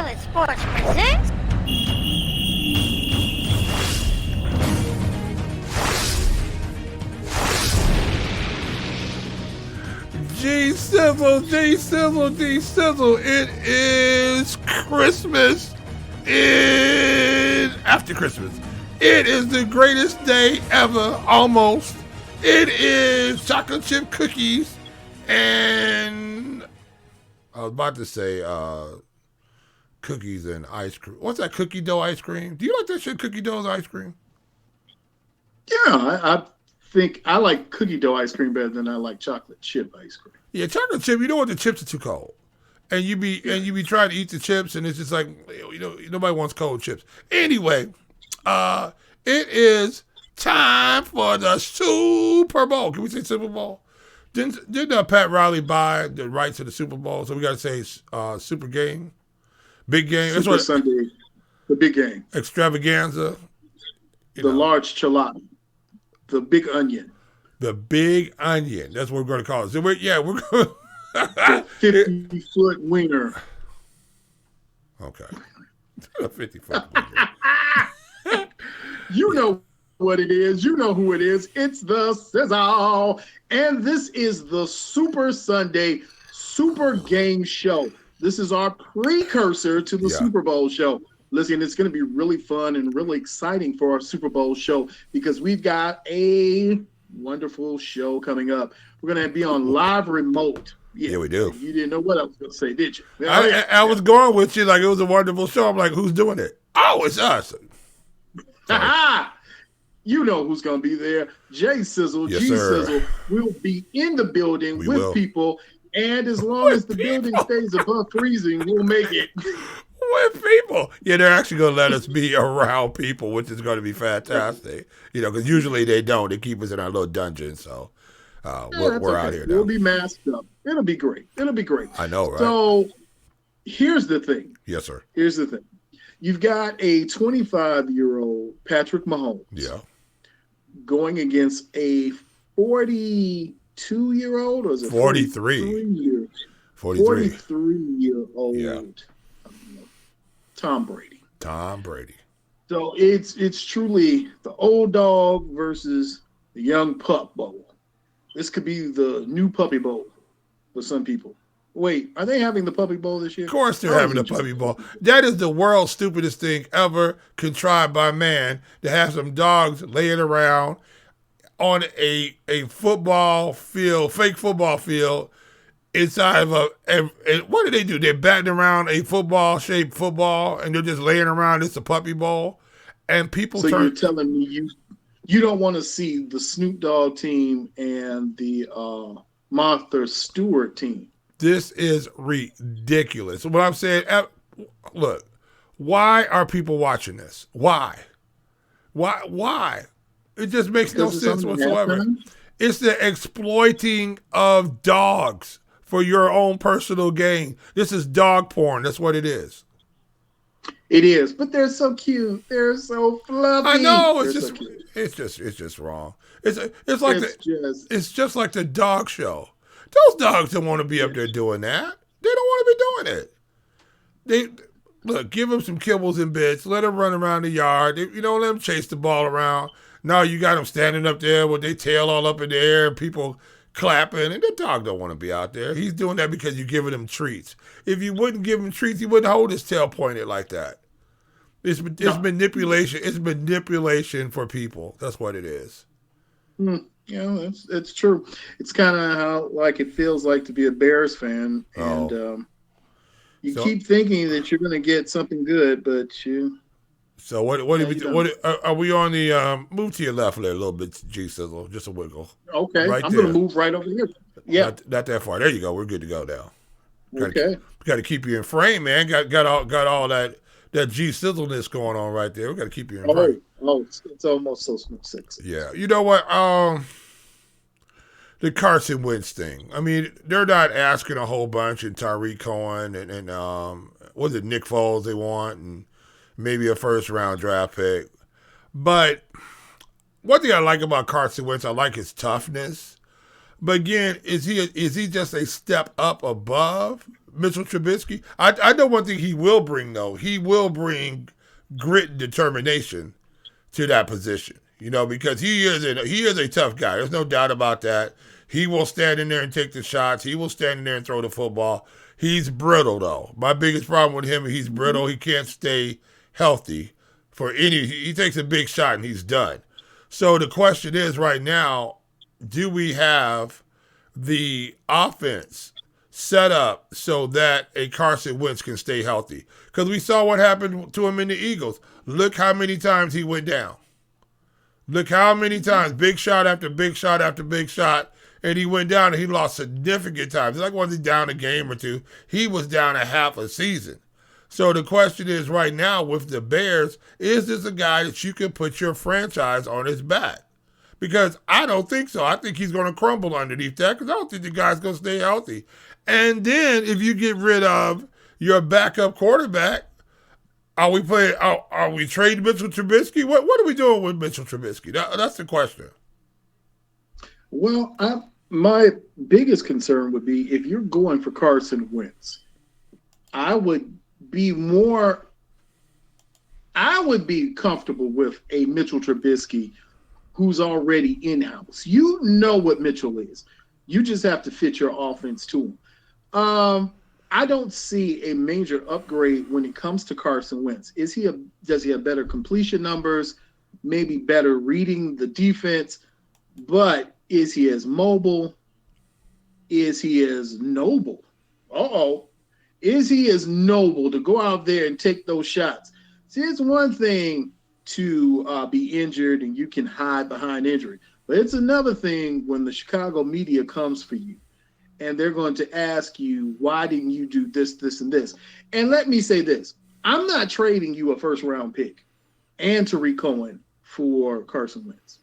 Skillet Sports presents... G-Sizzle, G-Sizzle, G-Sizzle. It is Christmas. After Christmas. It is the greatest day ever, almost. It is chocolate chip cookies and I was about to say cookies and ice cream. What's that, cookie dough ice cream? Do you like that shit, cookie dough ice cream? Yeah, I think I like cookie dough ice cream better than I like chocolate chip ice cream. Yeah, chocolate chip. You know what? The chips are too cold, and you be trying to eat the chips, and it's just like nobody wants cold chips. Anyway, it is time for the Super Bowl. Can we say Super Bowl? Didn't Pat Riley buy the rights to the Super Bowl? So we got to say Super Game, Big Game. Super Sunday, the big game, extravaganza, the large chalada, the big onion. The Big Onion. That's what we're going to call it. So we're going the 50-foot wiener. Okay. 50-foot wiener. You know what it is. You know who it is. It's the SIZZLE. And this is the Super Sunday Super Game Show. This is our precursor to the Super Bowl show. Listen, it's going to be really fun and really exciting for our Super Bowl show because we've got a wonderful show coming up. We're going to be on live remote. Yeah, we do. You didn't know what I was going to say, did you? I was going with you like it was a wonderful show. I'm like, who's doing it? Oh, it's us. You know who's going to be there. J Sizzle, yes, G sir. Sizzle will be in the building with people. And as long as the building stays above freezing, we'll make it. With people. Yeah, they're actually going to let us be around people, which is going to be fantastic. Because usually they don't. They keep us in our little dungeon. So we're out here now. We'll be masked up. It'll be great. It'll be great. I know, right? So here's the thing. Yes, sir. Here's the thing. You've got a 25-year-old Patrick Mahomes. Yeah. Going against a 42-year-old or is it 43? 43-year-old. Yeah. Tom Brady. So it's truly the old dog versus the young pup bowl. This could be the new puppy bowl for some people. Wait, are they having the puppy bowl this year? Of course they're having the puppy bowl. That is the world's stupidest thing ever contrived by man, to have some dogs laying around on a football field, fake football field, inside of what do they do? They're batting around a football-shaped football, and they're just laying around. It's a puppy bowl, and people. So you're telling me you don't want to see the Snoop Dogg team and the Martha Stewart team? This is ridiculous. What I'm saying, look, why are people watching this? Why? It just makes no sense whatsoever. It's the exploiting of dogs for your own personal gain. This is dog porn. That's what it is. It is, but they're so cute. They're so fluffy. I know. It's just wrong. It's just like the dog show. Those dogs don't want to be up there doing that. They don't want to be doing it. Look, give them some kibbles and bits. Let them run around the yard. Let them chase the ball around. Now you got them standing up there with their tail all up in the air and people clapping, and the dog don't want to be out there. He's doing that because you're giving him treats. If you wouldn't give him treats, he wouldn't hold his tail pointed like that. It's manipulation. It's manipulation for people. That's what it is. It's true. It's kind of how it feels like to be a Bears fan, and you keep thinking that you're going to get something good, but you. So what are we on the move to your left a little bit, G Sizzle, just a wiggle. Okay, I'm going to move right over here. Yeah, not that far. There you go. We're good to go now. Okay, got to keep you in frame, man. Got all that G Sizzleness going on right there. We got to keep you in frame. It's almost so sexy. Yeah, you know what? The Carson Wentz thing. I mean, they're not asking a whole bunch, and Tarik Cohen and was it Nick Foles they want, and maybe a first-round draft pick. But one thing I like about Carson Wentz, I like his toughness. But again, is he just a step up above Mitchell Trubisky. I know one thing he will bring, though. He will bring grit and determination to that position. Because he is a tough guy. There's no doubt about that. He will stand in there and take the shots. He will stand in there and throw the football. He's brittle, though. My biggest problem with him is he's brittle. He can't stay healthy for any. He takes a big shot and he's done. So the question is right now, do we have the offense set up so that a Carson Wentz can stay healthy? Because we saw what happened to him in the Eagles. Look how many times he went down. Look how many times, big shot after big shot after big shot, and he went down and he lost significant times. It's like wasn't he down a game or two. He was down a half a season. So the question is right now with the Bears, is this a guy that you can put your franchise on his back? Because I don't think so. I think he's going to crumble underneath that because I don't think the guy's going to stay healthy. And then if you get rid of your backup quarterback, are we trading Mitchell Trubisky? What are we doing with Mitchell Trubisky? That's the question. Well, my biggest concern would be if you're going for Carson Wentz, I would be comfortable with a Mitchell Trubisky who's already in-house. You know what Mitchell is. You just have to fit your offense to him. I don't see a major upgrade when it comes to Carson Wentz. Does he have better completion numbers, maybe better reading the defense, but is he as mobile? Is he as noble? Is he as noble to go out there and take those shots? See, it's one thing to be injured and you can hide behind injury, but it's another thing when the Chicago media comes for you and they're going to ask you, why didn't you do this, this, and this? And let me say this. I'm not trading you a first-round pick and Tarik Cohen for Carson Wentz.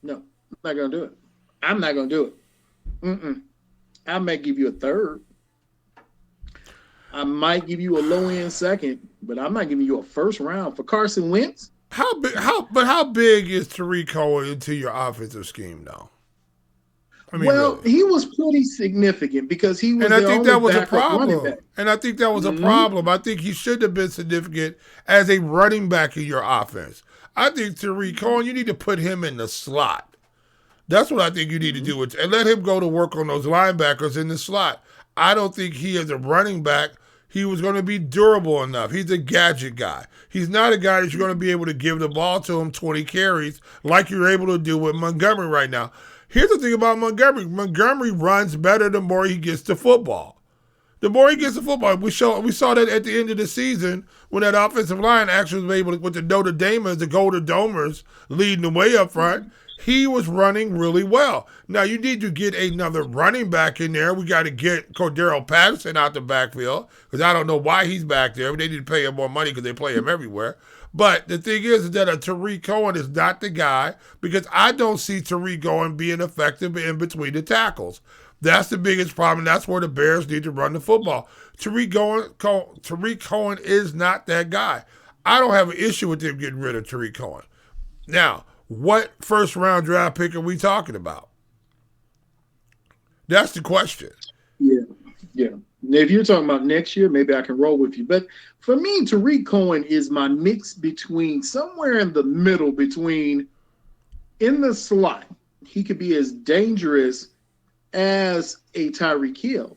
No, I'm not going to do it. I'm not going to do it. I might give you a third. I might give you a low-end second, but I'm not giving you a first round for Carson Wentz. How big is Tarik Cohen into your offensive scheme, though? Really. He was pretty significant because he was. And I think that was a problem. And I think that was a problem. I think he should have been significant as a running back in your offense. I think Tarik Cohen, you need to put him in the slot. That's what I think you need to do, and let him go to work on those linebackers in the slot. I don't think he, as a running back, he was going to be durable enough. He's a gadget guy. He's not a guy that you're going to be able to give the ball to him 20 carries like you're able to do with Montgomery right now. Here's the thing about Montgomery. Montgomery runs better the more he gets to football. The more he gets to football, we saw that at the end of the season when that offensive line actually was able to, with the Notre Dame's, the Golden Domers leading the way up front, he was running really well. Now, you need to get another running back in there. We got to get Cordero Patterson out the backfield because I don't know why he's back there. They need to pay him more money because they play him everywhere. But the thing is that a Tarik Cohen is not the guy because I don't see Tarik Cohen being effective in between the tackles. That's the biggest problem. That's where the Bears need to run the football. Tarik Cohen is not that guy. I don't have an issue with them getting rid of Tarik Cohen. Now, what first-round draft pick are we talking about? That's the question. Yeah. If you're talking about next year, maybe I can roll with you. But for me, Tarik Cohen is my mix between somewhere in the middle between in the slot. He could be as dangerous as a Tyreek Hill.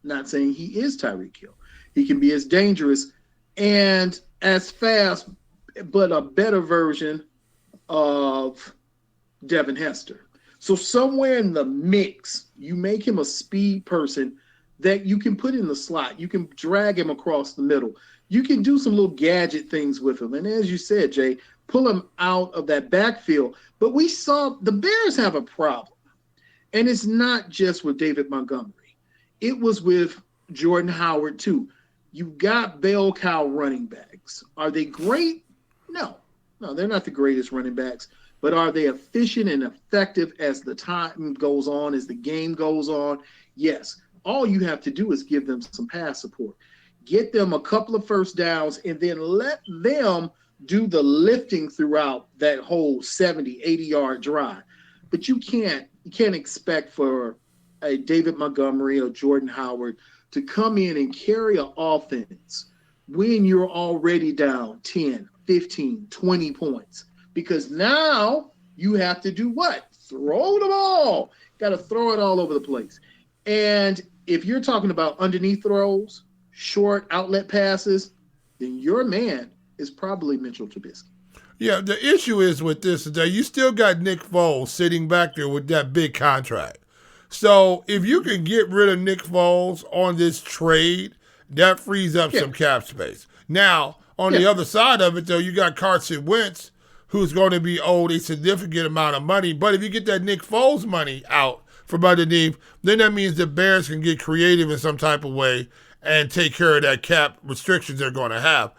Not saying he is Tyreek Hill. He can be as dangerous and as fast, but a better version of Devin Hester. So somewhere in the mix, you make him a speed person that you can put in the slot. You can drag him across the middle. You can do some little gadget things with him. And as you said, Jay, pull him out of that backfield. But we saw the Bears have a problem. And it's not just with David Montgomery. It was with Jordan Howard, too. You got bell cow running backs. Are they great? No, they're not the greatest running backs. But are they efficient and effective as the time goes on, as the game goes on? Yes. All you have to do is give them some pass support. Get them a couple of first downs and then let them do the lifting throughout that whole 70, 80-yard drive. But you can't expect for a David Montgomery or Jordan Howard to come in and carry an offense when you're already down 10, 15, 20 points. Because now you have to do what? Throw the ball. Got to throw it all over the place. And if you're talking about underneath throws, short outlet passes, then your man is probably Mitchell Trubisky. Yeah, the issue is with this is that you still got Nick Foles sitting back there with that big contract. So if you can get rid of Nick Foles on this trade, that frees up some cap space. Now, on the other side of it, though, you got Carson Wentz, who's going to be owed a significant amount of money. But if you get that Nick Foles money out from underneath, then that means the Bears can get creative in some type of way and take care of that cap restrictions they're going to have.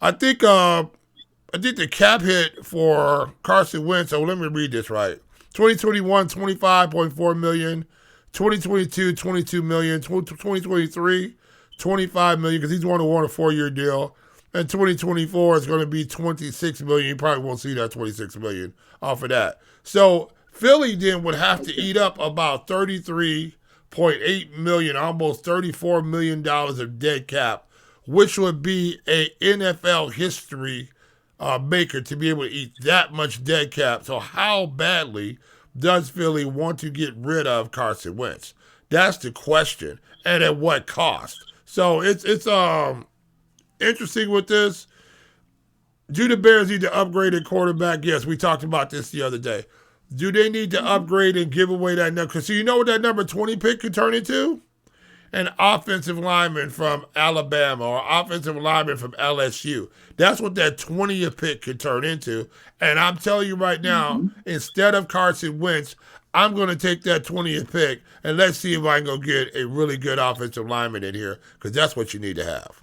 I think the cap hit for Carson Wentz, so let me read this right. 2021, $25.4 million. 2022, $22 million. 2023, $25 million because he's going to want a 4-year deal. And 2024 is going to be $26 million. You probably won't see that $26 million off of that. So Philly then would have to eat up about $33.8 million, almost $34 million of dead cap, which would be a NFL history maker to be able to eat that much dead cap. So how badly does Philly want to get rid of Carson Wentz? That's the question, and at what cost? So it's interesting with this. Do the Bears need to upgrade a quarterback? Yes, we talked about this the other day. Do they need to upgrade and give away that number? Because you know what that number 20 pick could turn into? An offensive lineman from Alabama or offensive lineman from LSU. That's what that 20th pick could turn into. And I'm telling you right now, instead of Carson Wentz, I'm going to take that 20th pick and let's see if I can go get a really good offensive lineman in here because that's what you need to have.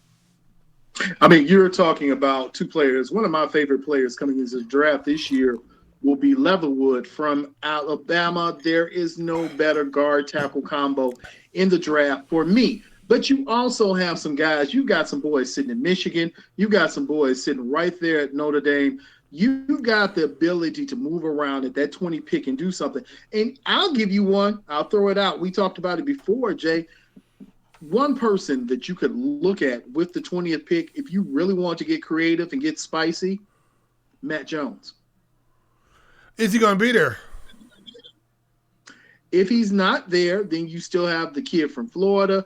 I mean, you're talking about two players. One of my favorite players coming into the draft this year will be Leatherwood from Alabama. There is no better guard tackle combo in the draft for me. But you also have some guys. You got some boys sitting in Michigan. You got some boys sitting right there at Notre Dame. You got the ability to move around at that 20 pick and do something. And I'll give you one. I'll throw it out. We talked about it before, Jay. One person that you could look at with the 20th pick, if you really want to get creative and get spicy, Matt Jones. Is he going to be there? If he's not there, then you still have the kid from Florida.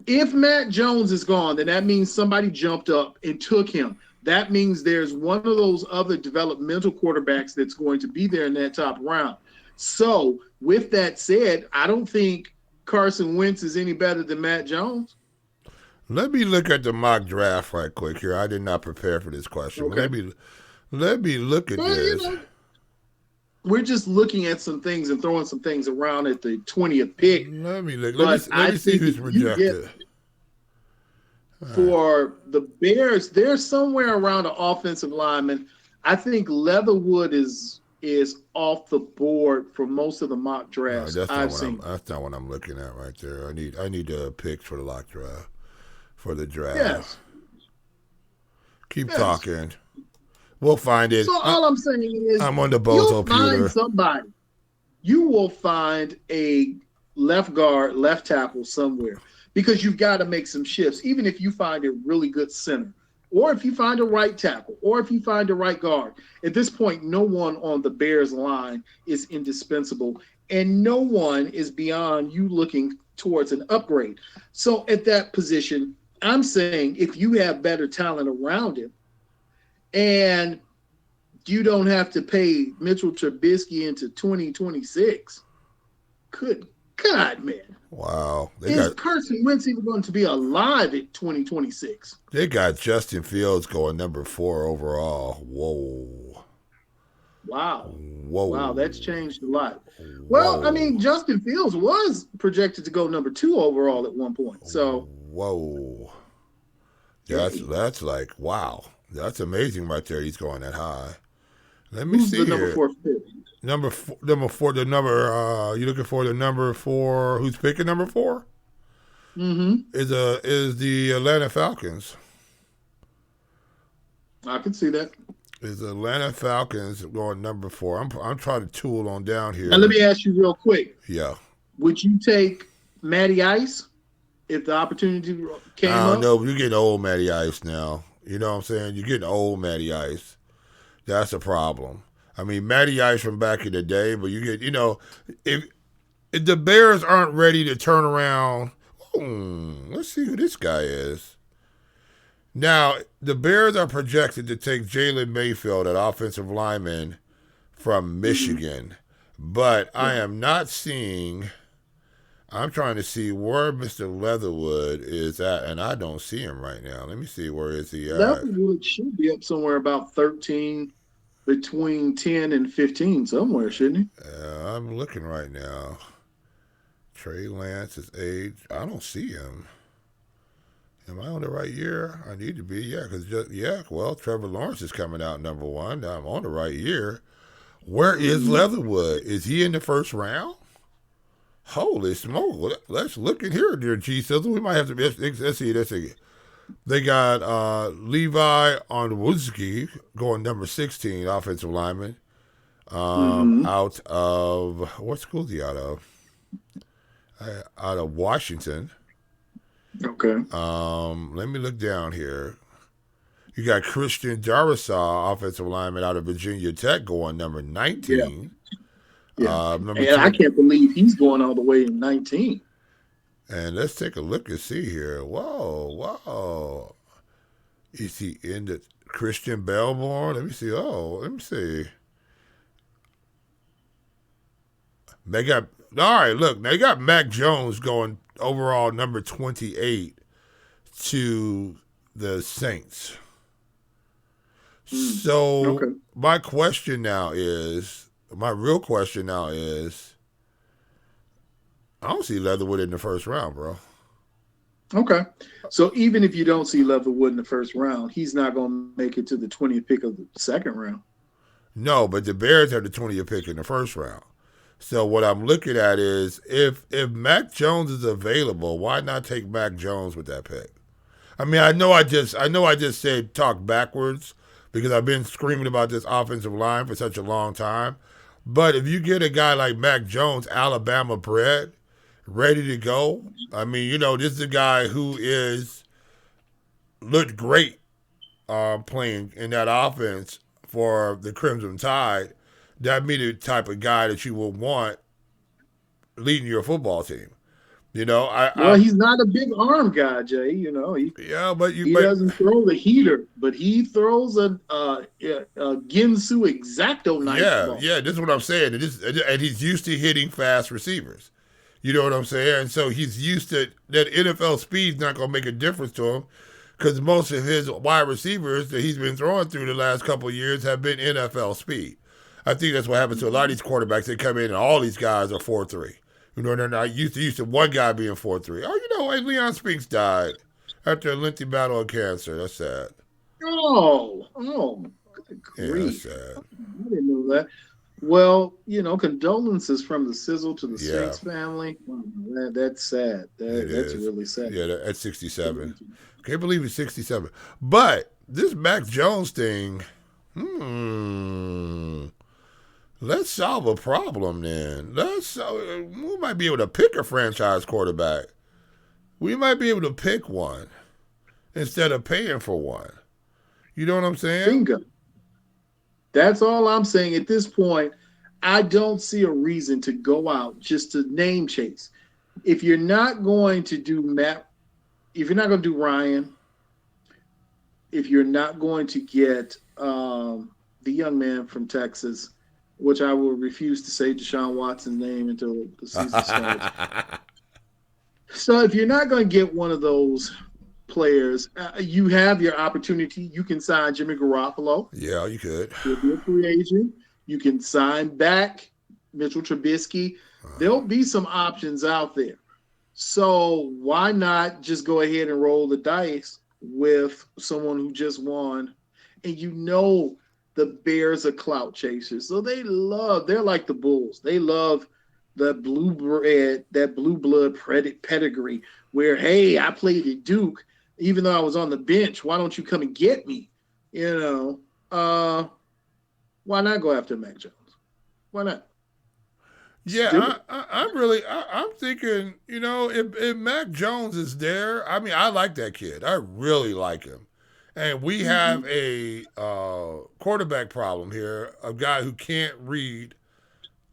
If Matt Jones is gone, then that means somebody jumped up and took him. That means there's one of those other developmental quarterbacks that's going to be there in that top round. So with that said, I don't think Carson Wentz is any better than Matt Jones. Let me look at the mock draft right quick here. I did not prepare for this question. Okay. Let me look at this. You know, we're just looking at some things and throwing some things around at the 20th pick. Let me look. Let me see who's projected. For the Bears, they're somewhere around an offensive lineman. I think Leatherwood is off the board for most of the mock drafts I've seen. That's not what I'm looking at right there. I need a pick for the mock draft. For the draft. Yes. Keep talking. We'll find it. So all I'm saying is I'm on the Bozo computer. Find somebody. You will find a left guard, left tackle somewhere because you've got to make some shifts, even if you find a really good center, or if you find a right tackle, or if you find a right guard. At this point, no one on the Bears line is indispensable, and no one is beyond you looking towards an upgrade. So at that position, I'm saying if you have better talent around him, and you don't have to pay Mitchell Trubisky into 2026. Good God, man. Wow. Is Carson Wentz even going to be alive at 2026? They got Justin Fields going number 4 overall. Whoa. Wow, that's changed a lot. Well, I mean, Justin Fields was projected to go number 2 overall at one point. So. Whoa. That's like, wow. That's amazing right there. He's going that high. Let me see the number 4 pick? Number 4, the number, you looking for the number 4, who's picking number 4? Is the Atlanta Falcons. I can see that. Is the Atlanta Falcons going number 4. I'm trying to tool on down here. And let me ask you real quick. Yeah. Would you take Matty Ice if the opportunity came I don't up? know. You're getting old Matty Ice now. You know what I'm saying? You're getting old Matty Ice. That's a problem. I mean, Matty Ice from back in the day, but you get, if the Bears aren't ready to turn around, let's see who this guy is. Now, the Bears are projected to take Jalen Mayfield, an offensive lineman from Michigan, but I am not seeing. I'm trying to see where Mr. Leatherwood is at, and I don't see him right now. Let me see, where is he at? Leatherwood should be up somewhere about 13, between 10 and 15, somewhere, shouldn't I'm looking right now. Trey Lance's age. I don't see him. Am I on the right year? I need to be, well, Trevor Lawrence is coming out number one. I'm on the right year. Where is Leatherwood? Is he in the first round? Holy smoke. Let's look in here, dear G Sizzle. We might have to, let's see. They got Levi Onwuzki going number 16, offensive lineman. Out of, what school is he out of? Out of Washington. Okay. Let me look down here. You got Christian Darrisaw, offensive lineman out of Virginia Tech, going number 19. Yeah. And I can't believe he's going all the way in 19. And let's take a look and see here. Whoa. Is he in the Christian Belmore? Let me see. They got, all right, look, they got Mac Jones going overall number 28 to the Saints. So my real question now is, I don't see Leatherwood in the first round, bro. Okay. So even if you don't see Leatherwood in the first round, he's not going to make it to the 20th pick of the second round. No, but the Bears have the 20th pick in the first round. So what I'm looking at is, if Mac Jones is available, why not take Mac Jones with that pick? I mean, I know I just said talk backwards because I've been screaming about this offensive line for such a long time. But if you get a guy like Mac Jones, Alabama bred, ready to go, I mean, this is a guy who looked great playing in that offense for the Crimson Tide. That'd be the type of guy that you would want leading your football team. He's not a big arm guy, Jay. He doesn't throw the heater, but he throws a Ginsu Exacto knife ball. Yeah, this is what I'm saying. And he's used to hitting fast receivers. You know what I'm saying? And so he's used to that. NFL speed's not going to make a difference to him because most of his wide receivers that he's been throwing through the last couple of years have been NFL speed. I think that's what happens to a lot of these quarterbacks. They come in and all these guys are 4.3. They're not used to one guy being 4.3. Oh, Leon Spinks died after a lengthy battle of cancer. That's sad. Oh, good grief. Yeah, that's sad. I didn't know that. Well, condolences from the SIZZLE to the Spinks family. That's sad. That's really sad. Yeah, at 67. Can't believe he's 67. But this Mac Jones thing, let's solve a problem then. We might be able to pick a franchise quarterback. We might be able to pick one instead of paying for one. You know what I'm saying? Bingo. That's all I'm saying at this point. I don't see a reason to go out just to name chase. If you're not going to do Matt, if you're not going to do Ryan, if you're not going to get the young man from Texas, which I will refuse to say Deshaun Watson's name until the season starts. So if you're not going to get one of those players, you have your opportunity. You can sign Jimmy Garoppolo. Yeah, you could. He'll be a free agent. You can sign back Mitchell Trubisky. There'll be some options out there. So why not just go ahead and roll the dice with someone who just won? And the Bears are clout chasers. So they're like the Bulls. They love the blue blood pedigree where, hey, I played at Duke, even though I was on the bench. Why don't you come and get me? Why not go after Mac Jones? Why not? Yeah, I'm thinking, if Mac Jones is there, I mean, I like that kid. I really like him. And we have a quarterback problem here, a guy who can't read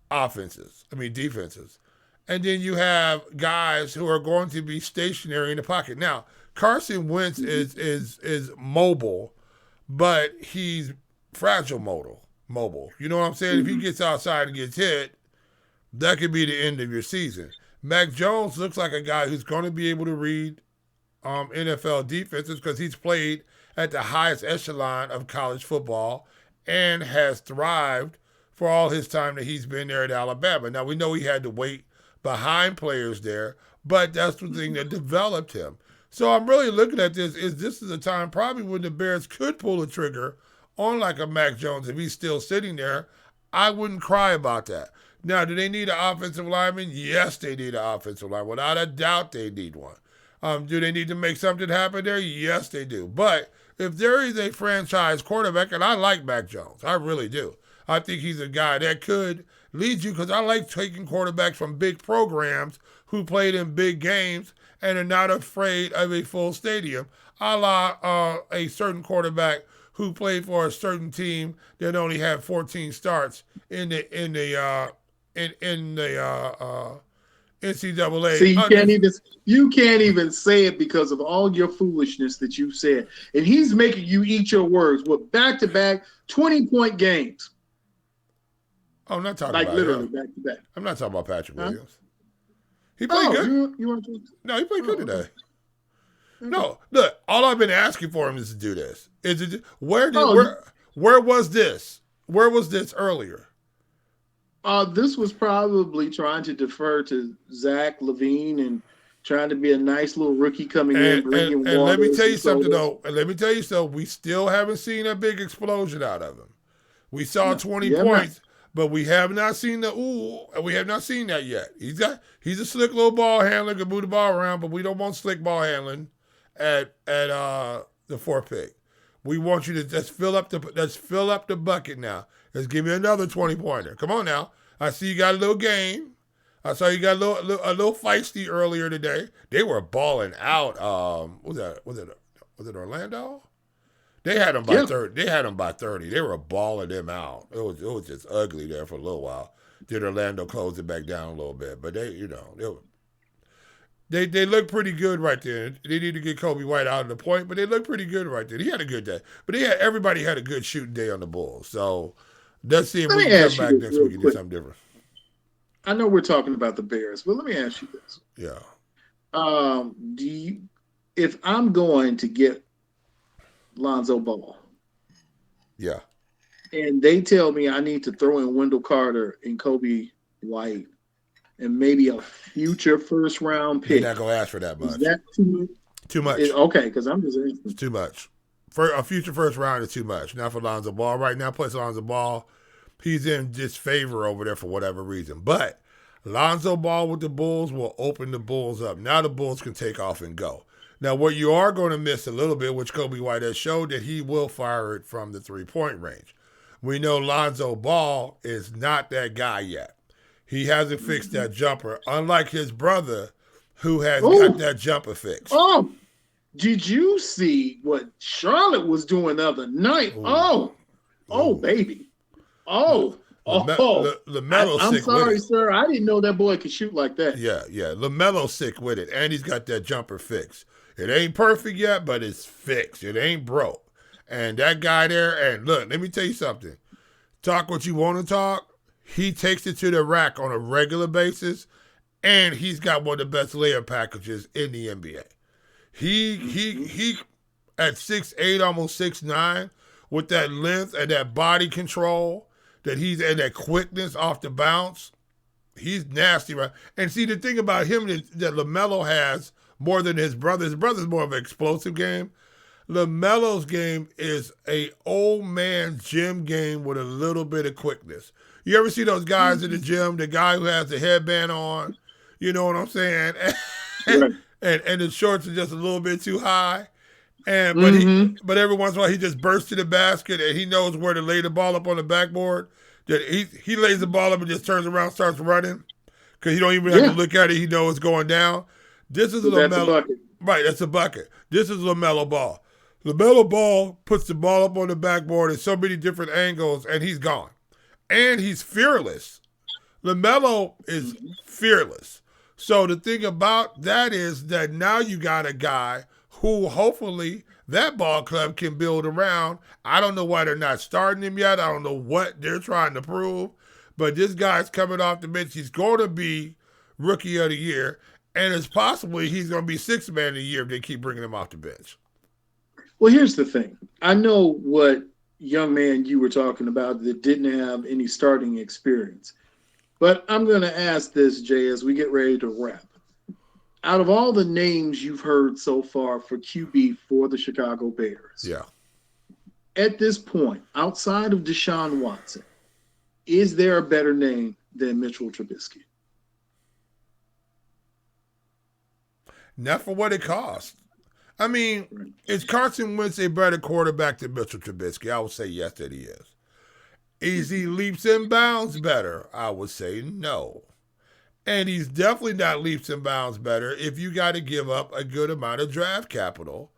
defenses. And then you have guys who are going to be stationary in the pocket. Now, Carson Wentz is mobile, but he's fragile mobile. You know what I'm saying? If he gets outside and gets hit, that could be the end of your season. Mac Jones looks like a guy who's going to be able to read NFL defenses because he's played at the highest echelon of college football and has thrived for all his time that he's been there at Alabama. Now, we know he had to wait behind players there, but that's the thing that developed him. So I'm really looking at this is a time probably when the Bears could pull the trigger on like a Mac Jones if he's still sitting there. I wouldn't cry about that. Now, do they need an offensive lineman? Yes, they need an offensive lineman. Without a doubt, they need one. Do they need to make something happen there? Yes, they do. But if there is a franchise quarterback, and I like Mac Jones, I really do. I think he's a guy that could lead you because I like taking quarterbacks from big programs who played in big games and are not afraid of a full stadium, a la a certain quarterback who played for a certain team that only had 14 starts in the NCAA. See, you can't even say it because of all your foolishness that you said, and he's making you eat your words with back-to-back 20-point games. I'm not talking like about literally him. back to back. I'm not talking about Patrick Williams. He played good. No, he played good today. Okay. No, look. All I've been asking for him is to do this. Where was this? Where was this earlier? This was probably trying to defer to Zach Levine and trying to be a nice little rookie coming in, bringing water. And let me tell you something, though. And let me tell you something. We still haven't seen a big explosion out of him. We saw 20 points, but we have not seen we have not seen that yet. He's a slick little ball handler, can move the ball around, but we don't want slick ball handling at the 4th pick. We want you to just fill up the bucket now. Let's give me another 20-pointer. Come on now. I see you got a little game. I saw you got a little feisty earlier today. They were balling out. Was it Orlando? They had them by 30. They had them by 30. They were balling them out. It was just ugly there for a little while. Then Orlando closed it back down a little bit, but they look pretty good right there. They need to get Kobe White out of the point, but they look pretty good right there. He had a good day, but everybody had a good shooting day on the Bulls. So let's see if we can come back next week and do something different. I know we're talking about the Bears, but let me ask you this. Yeah. If I'm going to get Lonzo Ball, yeah, and they tell me I need to throw in Wendell Carter and Kobe White and maybe a future first-round pick. You're not going to ask for that much. Is that too much? Okay, because I'm just asking. It's too much. For a future first round is too much. Not for Lonzo Ball. Right now, plus Lonzo Ball, he's in disfavor over there for whatever reason. But Lonzo Ball with the Bulls will open the Bulls up. Now the Bulls can take off and go. Now, what you are going to miss a little bit, which Kobe White has showed, that he will fire it from the three-point range. We know Lonzo Ball is not that guy yet. He hasn't fixed that jumper, unlike his brother, who has got that jumper fixed. Oh, did you see what Charlotte was doing the other night? Ooh. Oh, baby. LaMelo's sick sorry, with it. Sir. I didn't know that boy could shoot like that. Yeah. LaMelo's sick with it, and he's got that jumper fixed. It ain't perfect yet, but it's fixed. It ain't broke. And that guy there, and look, let me tell you something. Talk what you want to talk. He takes it to the rack on a regular basis, and he's got one of the best layup packages in the NBA. He at 6'8", almost 6'9", with that length and that body control and that quickness off the bounce, he's nasty, right? And see, the thing about him is that LaMelo has more than his brother. His brother's more of an explosive game. LaMelo's game is a old man gym game with a little bit of quickness. You ever see those guys in the gym, the guy who has the headband on, you know what I'm saying? And the shorts are just a little bit too high. But every once in a while he just bursts to the basket and he knows where to lay the ball up on the backboard. that he lays the ball up and just turns around, starts running because he don't even have to look at it. He knows it's going down. This is that's a bucket. Right, that's a bucket. This is LaMelo Ball. LaMelo Ball puts the ball up on the backboard in so many different angles, and he's gone. And he's fearless. LaMelo is fearless. So the thing about that is that now you got a guy who hopefully that ball club can build around. I don't know why they're not starting him yet. I don't know what they're trying to prove. But this guy's coming off the bench. He's going to be Rookie of the Year. And it's possibly he's going to be Sixth Man of the Year if they keep bringing him off the bench. Well, here's the thing. I know what young man you were talking about that didn't have any starting experience. But I'm going to ask this, Jay, as we get ready to wrap. Out of all the names you've heard so far for QB for the Chicago Bears, at this point, outside of Deshaun Watson, is there a better name than Mitchell Trubisky? Not for what it costs. I mean, is Carson Wentz a better quarterback than Mitchell Trubisky? I would say yes, that he is. Is he leaps and bounds better? I would say no. And he's definitely not leaps and bounds better if you got to give up a good amount of draft capital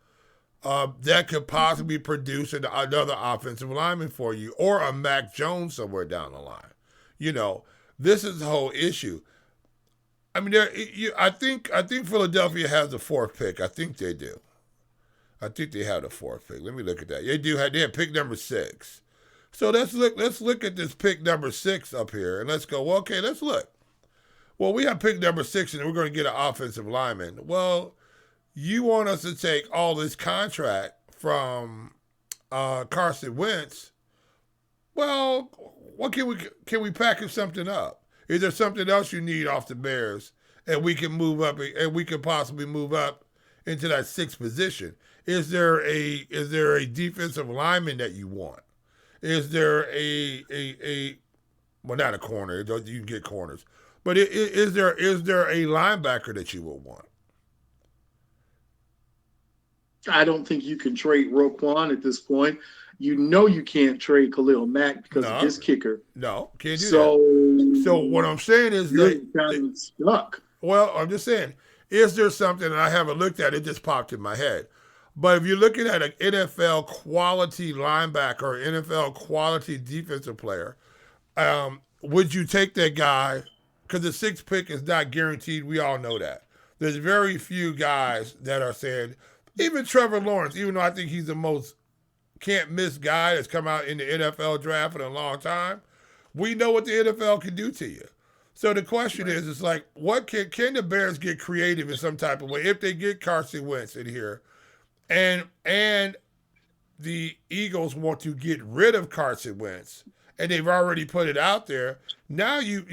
that could possibly produce another offensive lineman for you or a Mac Jones somewhere down the line. You know, this is the whole issue. I mean, I think Philadelphia has the fourth pick. I think they do. I think they have the fourth pick. Let me look at that. They have pick number 6. So let's look at this pick number 6 up here, and let's go, well, okay, let's look. Well, we have pick number 6, and we're going to get an offensive lineman. Well, you want us to take all this contract from Carson Wentz. Well, what can we package something up? Is there something else you need off the Bears, and we can move up, and we could possibly move up into that 6th position? Is there a defensive lineman that you want? Is there a well, not a corner. You can get corners, but is there a linebacker that you would want? I don't think you can trade Roquan at this point. You know you can't trade Khalil Mack because of his kicker. No, can't do that. So what I'm saying is you're kind of stuck. Well, I'm just saying, is there something that I haven't looked at? It just popped in my head. But if you're looking at an NFL quality linebacker or NFL quality defensive player, would you take that guy? Because the 6th pick is not guaranteed. We all know that. There's very few guys that are saying, even Trevor Lawrence, even though I think he's the most can't-miss guy that's come out in the NFL draft in a long time, we know what the NFL can do to you. So the question is, it's like, what can the Bears get creative in some type of way if they get Carson Wentz in here? And the Eagles want to get rid of Carson Wentz, and they've already put it out there. Now you've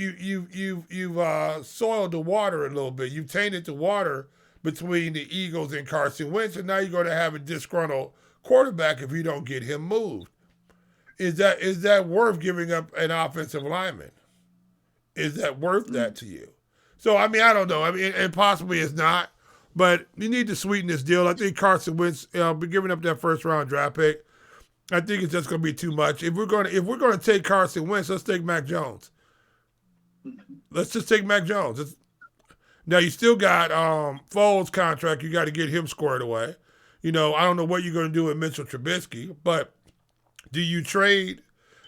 soiled the water a little bit. You've tainted the water between the Eagles and Carson Wentz, and now you're going to have a disgruntled quarterback if you don't get him moved. Is that worth giving up an offensive lineman? Is that worth that to you? So, I mean, I don't know. I mean, and possibly it's not. But you need to sweeten this deal. I think Carson Wentz, be giving up that 1st round draft pick. I think it's just going to be too much. If we're going to take Carson Wentz, let's take Mac Jones. Let's just take Mac Jones. Now you still got Foles' contract. You got to get him squared away. You know, I don't know what you're going to do with Mitchell Trubisky, but do you trade?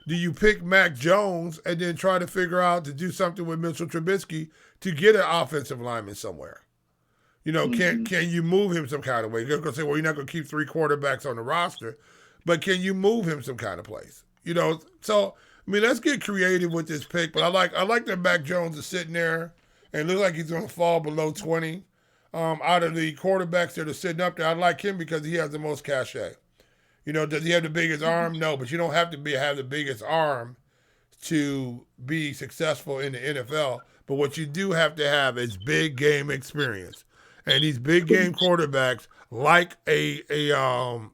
Do you pick Mac Jones and then try to figure out to do something with Mitchell Trubisky to get an offensive lineman somewhere? You know, can you move him some kind of way? You're going to say, well, you're not going to keep 3 quarterbacks on the roster, but can you move him some kind of place? You know, so, I mean, let's get creative with this pick, but I like that Mac Jones is sitting there and look like he's going to fall below 20. Out of the quarterbacks that are sitting up there, I like him because he has the most cachet. You know, does he have the biggest arm? No, but you don't have to have the biggest arm to be successful in the NFL. But what you do have to have is big game experience. And these big game quarterbacks, like a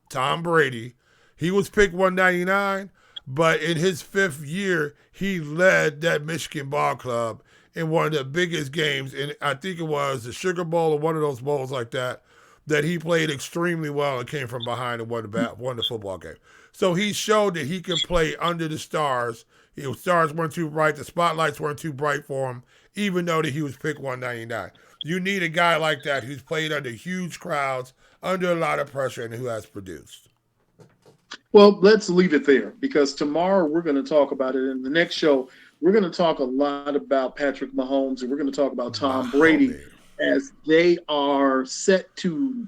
Tom Brady, he was picked 199, but in his 5th year, he led that Michigan ball club in one of the biggest games. And I think it was the Sugar Bowl or one of those bowls like that. that he played extremely well and came from behind and won the football game. So he showed that he could play under the stars. Stars weren't too bright. The spotlights weren't too bright for him, even though that he was picked 199. You need a guy like that who's played under huge crowds, under a lot of pressure, and who has produced. Well, let's leave it there, because tomorrow we're going to talk about it. In the next show, we're going to talk a lot about Patrick Mahomes, and we're going to talk about Tom Brady as they are set to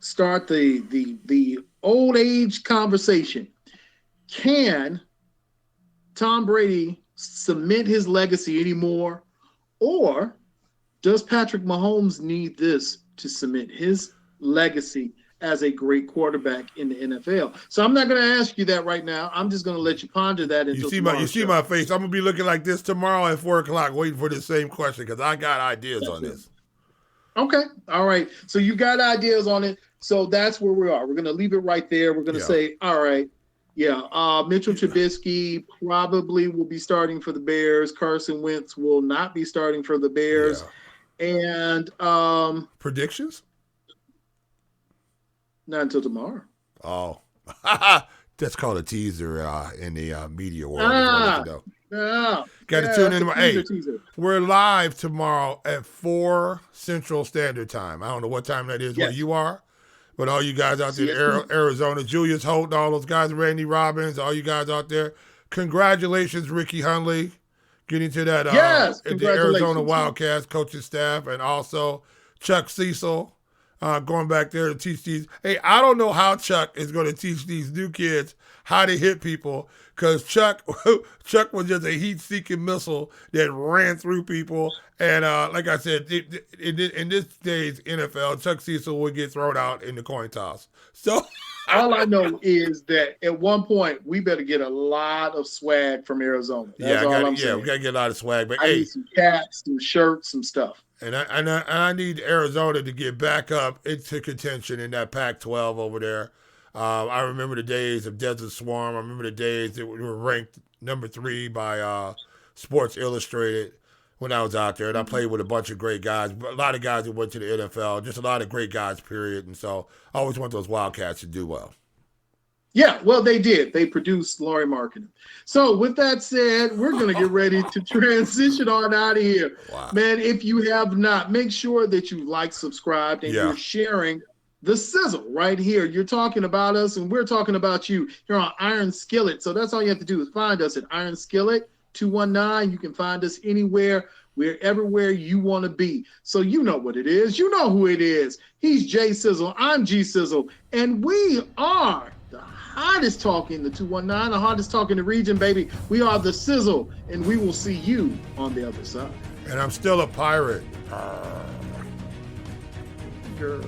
start the old age conversation. Can Tom Brady cement his legacy anymore, or does Patrick Mahomes need this to cement his legacy as a great quarterback in the NFL? So I'm not going to ask you that right now. I'm just going to let you ponder that until tomorrow. You see my face. I'm going to be looking like this tomorrow at 4 o'clock waiting for the same question, because I got ideas on this. Okay. All right. So you got ideas on it. So that's where we are. We're going to leave it right there. We're going to say, all right, Mitchell Trubisky probably will be starting for the Bears. Carson Wentz will not be starting for the Bears. Yeah. And predictions? Not until tomorrow. Oh, that's called a teaser in the media world. Got to tune in. Hey, we're live tomorrow at 4 Central Standard Time. I don't know what time that is where you are, but all you guys out there in Arizona, Julius Holt, all those guys, Randy Robbins, all you guys out there, congratulations, Ricky Hundley, getting to that the Arizona Wildcats coaching staff, and also Chuck Cecil. Going back there to teach these. Hey, I don't know how Chuck is going to teach these new kids how to hit people, because Chuck was just a heat-seeking missile that ran through people. And like I said, in this day's NFL, Chuck Cecil would get thrown out in the coin toss. So all I know is that at one point we better get a lot of swag from Arizona. That's I'm saying. We got to get a lot of swag. But I need some caps, some shirts, some stuff. And I need Arizona to get back up into contention in that Pac-12 over there. I remember the days of Desert Swarm. I remember the days that we were ranked number 3 by Sports Illustrated when I was out there. And I played with a bunch of great guys, a lot of guys who went to the NFL, just a lot of great guys, period. And so I always want those Wildcats to do well. Yeah, well, they did. They produced Laurie Marketing. So with that said, we're going to get ready to transition on out of here. Wow. Man, if you have not, make sure that you like, subscribed, and you're sharing the sizzle right here. You're talking about us, and we're talking about you. You're on Iron Skillet. So that's all you have to do is find us at Iron Skillet 219. You can find us anywhere. We're everywhere you want to be. So you know what it is. You know who it is. He's J Sizzle. I'm G Sizzle. And we are the hottest talk in the 219, the hottest talk in the region, baby. We are the Sizzle, and we will see you on the other side. And I'm still a pirate. Girl.